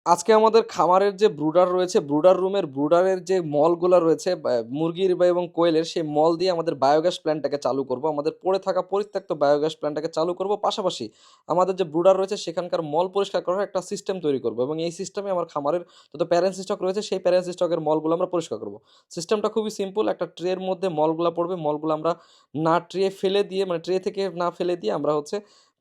আজকে আমাদের খামারের যে ব্রুডার রয়েছে, ব্রুডার রুমের ব্রুডারের যে মলগুলা রয়েছে মুরগির এবং কোয়েলের, সেই মল দিয়ে আমাদের বায়োগ্যাস প্ল্যান্টটাকে চালু করব। আমাদের পড়ে থাকা পরিত্যক্ত বায়োগ্যাস প্ল্যান্টটাকে চালু করব। পাশাপাশি আমাদের যে ব্রুডার রয়েছে সেখানকার মল পরিষ্কার করার একটা সিস্টেম তৈরি করব, এবং এই সিস্টেমে আমার খামারের যত প্যারেন্টস স্টক রয়েছে সেই প্যারেন্টস স্টকের মলগুলো আমরা পরিষ্কার করব। সিস্টেমটা খুবই সিম্পল। একটা ট্রের মধ্যে মলগুলা পড়বে, মলগুলো আমরা না ট্রে ফেলে দিয়ে, মানে ট্রে থেকে না ফেলে দিয়ে আমরা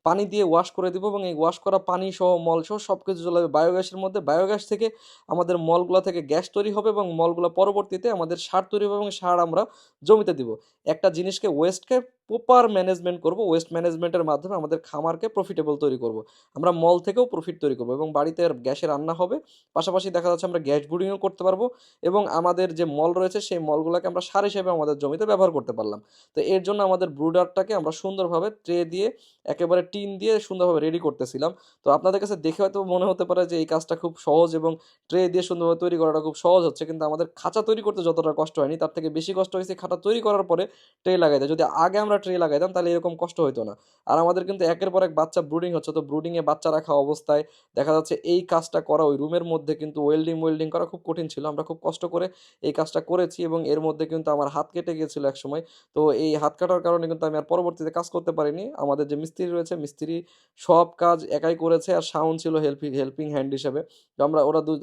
পানি দিয়ে ওয়াশ করে দিব, এবং এই ওয়াশ করা পানি সহ মল সহ সব কিছু চলে যাবে বায়োগ্যাসের মধ্যে। বায়োগ্যাস থেকে আমাদের মলগুলো থেকে গ্যাস তৈরি হবে, এবং মলগুলো পরবর্তীতে আমাদের সার তৈরি হবে, এবং সার আমরা জমিতে দিব। একটা জিনিসকে ওয়েস্টকে প্রপার ম্যানেজমেন্ট করব। ওয়েস্ট ম্যানেজমেন্টের মাধ্যমে আমাদের খামারকে প্রফিটেবল তৈরি করব। আমরা মল থেকেও প্রফিট তৈরি করব, এবং বাড়িতে গ্যাসে রান্না হবে। পাশাপাশি দেখা যাচ্ছে আমরা গ্যাস ব্রিডিংও করতে পারবো, এবং আমাদের যে মল রয়েছে সেই মলগুলোকে আমরা সার হিসেবে আমাদের জমিতে ব্যবহার করতে পারলাম। তো এর জন্য আমাদের ব্রুডারটাকে আমরা সুন্দরভাবে ট্রে দিয়ে, একেবারে টিন দিয়ে সুন্দরভাবে রেডি করতেছিলাম। তো আপনাদের কাছে দেখে হয়তো মনে হতে পারে যে এই কাজটা খুব সহজ, এবং ট্রে দিয়ে সুন্দরভাবে তৈরি করাটা খুব সহজ হচ্ছে, কিন্তু আমাদের খাঁচা তৈরি করতে যতটা কষ্ট হয়নি তার থেকে বেশি কষ্ট হয়েছে খাঁচা তৈরি করার পরে ট্রে লাগাইতে। যদি আগে আমরা ট্রে লাগাইতাম তাহলে এরকম কষ্ট হতো না। আর আমাদের কিন্তু একের পর এক বাচ্চা ব্রুডিং হচ্ছে, তো ব্রুডিংয়ে বাচ্চা রাখা অবস্থায় দেখা যাচ্ছে এই কাজটা করা ওই রুমের মধ্যে কিন্তু ওয়েল্ডিং করা খুব কঠিন ছিল। আমরা খুব কষ্ট করে এই কাজটা করেছি, এবং এর মধ্যে কিন্তু আমার হাত কেটে গিয়েছিল এক সময়। তো এই হাত কাটার কারণে কিন্তু আমি আর পরবর্তীতে কাজ করতে পারিনি। আমাদের যে মিস্ত্রি রয়েছে, মিস্ত্রি সব কাজ একাই করেছে, আর শাওন ছিল হেল্পিং হ্যান্ড হিসেবে। তো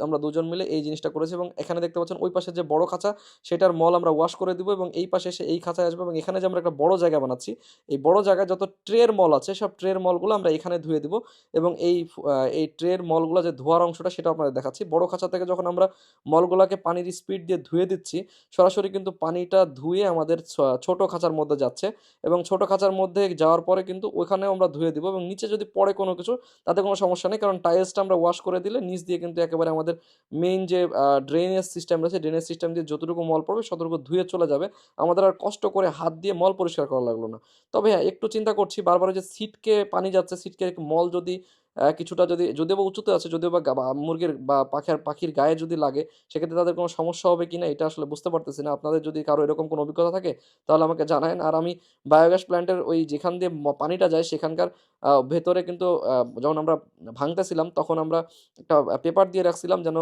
আমরা দুজন মিলে এই জিনিসটা করেছি, এবং এখানে দেখতে পাচ্ছেন ওই পাশে যে বড় খাঁচা, সেটার মল আমরা ওয়াশ করে দিব, এবং এই পাশে এসে এই খাঁচায় আসবে, এবং এখানে যে আমরা একটা বড় জায়গা বানাচ্ছি, এই বড় জায়গায় যত ট্রের মল আছে সব ট্রের মলগুলো আমরা এখানে ধুয়ে দিব। এবং এই ট্রের মলগুলো যে ধোয়ার অংশটা সেটা আপনাদের দেখাচ্ছি। বড় খাঁচা থেকে যখন আমরা মলগুলোকে পানির স্পিড দিয়ে ধুয়ে দিচ্ছি, সরাসরি কিন্তু পানিটা ধুয়ে আমাদের ছোট খাঁচার মধ্যে যাচ্ছে, এবং ছোট খাঁচার মধ্যে যাওয়ার পরে কিন্তু ওখানেও আমরা ধুয়ে দিব, এবং নিচে যদি পড়ে কোনো কিছু তাতে কোনো সমস্যা নেই, কারণ টাইলসটা আমরা ওয়াশ করে দিলে নিচ দিয়ে কিন্তু একেবারে আমাদের মেইন যে ড্রেনেজ সিস্টেম রয়েছে, ড্রেনেজ সিস্টেম দিয়ে যতটুকু মল পড়বে ততটুকু ধুয়ে চলে যাবে। আমাদের আর কষ্ট করে হাত দিয়ে মল পরিষ্কার করা লাগলো না। তবে হ্যাঁ, একটু চিন্তা করছি বারবার যে সিটকে পানি যাচ্ছে, সিটকে মল যদি কিছুটা যদি, যদিও বা উঁচুতে আছে, যদিও বা মুরগির বা পাখির গায়ে যদি লাগে, সেক্ষেত্রে তাদের কোনো সমস্যা হবে কিনা এটা আসলে বুঝতে পারতেছি না। আপনাদের যদি কারো এরকম কোনো অভিজ্ঞতা থাকে তাহলে আমাকে জানায়েন। আর আমি বায়োগ্যাস প্ল্যান্টের ওই যেখান দিয়ে পানিটা যায় সেখানকার ভেতরে কিন্তু যখন আমরা ভাঙতেছিলাম তখন আমরা একটা পেপার দিয়ে রাখছিলাম যেন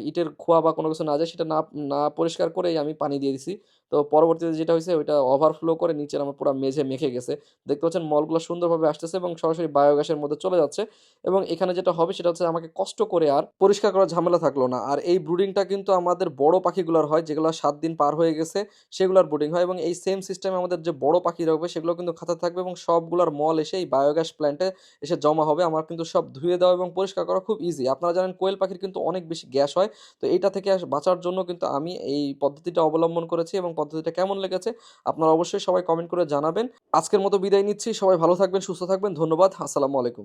ইটের খোয়া বা কোনো কিছু না যায়, সেটা না না পরিষ্কার করেই আমি পানি দিয়ে দিছি। তো পরবর্তীতে যেটা হয়েছে ওইটা ওভারফ্লো করে নিচের আমার পুরো মেঝে মেখে গেছে। দেখতে পাচ্ছেন মলগুলো সুন্দরভাবে আসতেছে এবং সরাসরি বায়োগ্যাসের মধ্যে চলে যাচ্ছে, এবং এখানে যেটা হবে সেটা হচ্ছে আমাকে কষ্ট করে আর পরিষ্কার করার ঝামেলা থাকলো না। আর এই ব্রুডিংটা কিন্তু আমাদের বড় পাখিগুলোর হয়, যেগুলো 7 দিন পার হয়ে গেছে সেগুলোর ব্রুডিং হয়, এবং এই সেম সিস্টেমে আমাদের যে বড় পাখি রাখবে সেগুলো কিন্তু খাঁচা থাকবে, এবং সবগুলোর মল এসে এই বায়োগ্যাস প্ল্যান্টে এসে জমা হবে। আমার কিন্তু সব ধুয়ে দেওয়া এবং পরিষ্কার করা খুব ইজি। আপনারা জানেন কোয়েল পাখির কিন্তু অনেক বেশি গ্যাস হয়, তো এইটা থেকে বাঁচার জন্য কিন্তু আমি এই পদ্ধতিটা অবলম্বন করেছি, এবং পদ্ধতিটা কেমন লেগেছে আপনারা অবশ্যই সবাই কমেন্ট করে জানাবেন। আজকের মতো বিদায় নিচ্ছি। সবাই ভালো থাকবেন, সুস্থ থাকবেন। ধন্যবাদ। আসসালামু আলাইকুম।